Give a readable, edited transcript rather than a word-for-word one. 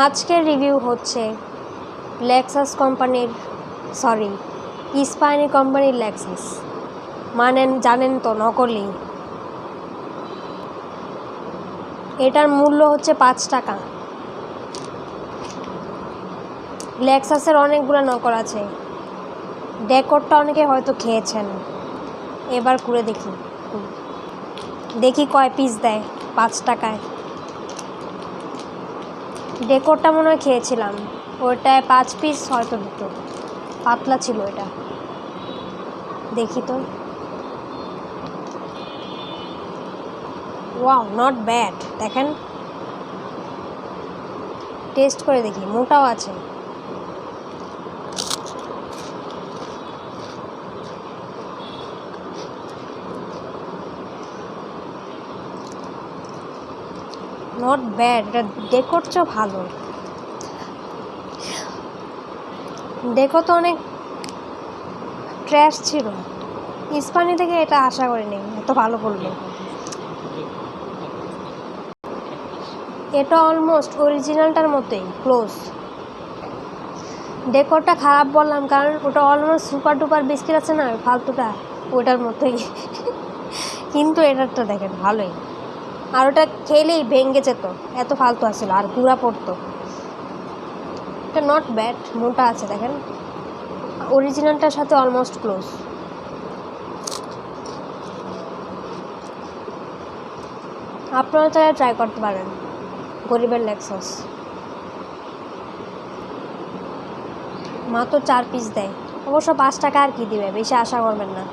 আজকের রিভিউ হচ্ছে লেক্সাস কোম্পানির স্পাইনি কোম্পানির লেক্সাস। জানেন তো, নকলি। এটার মূল্য হচ্ছে 5 টাকা। লেক্সাসের অনেকগুলো নকল আছে। ডেকোরটা অনেকে হয়তো খেয়েছেন। এবার ঘুরে দেখি কয় পিস দেয় 5 টাকায়। ডেকোরটা মনে হয় খেয়েছিলাম, ওইটায় 5 পিস হয়তো দিত, পাতলা ছিল এটা। দেখি তো, ওয়াও, নট ব্যাড। দেখেন, টেস্ট করে দেখি, মোটাও আছে। নট ব্যাড, এটা ডেকোর চেয়েও ভালো। ডেকো তো অনেক ট্র্যাশ ছিল, স্পানি থেকে এটা আশা করিনি এত ভালো করবে। এটা অলমোস্ট অরিজিনালটার মতোই ক্লোজ। ডেকোরটা খারাপ বললাম কারণ ওটা অলমোস্ট সুপার ডুপার বিস্কিট আছে না, ফালতুটা, ওটার মতোই। কিন্তু এটারটা দেখেন ভালোই, আর ওটা খেলেই ভেঙে যেত, এত ফালতু আসছিল আর গুঁড়া পড়তো। এটা নট ব্যাড, মোটা আছে দেখেন, অরিজিনালটার সাথে অলমোস্ট ক্লোজ। আপনারা চাইলে ট্রাই করতে পারেন গরিবের লেক্সাস। মাত্র 4 পিস দেয়, অবশ্য 5 টাকা আর কি দিবে, বেশি আশা করবেন না।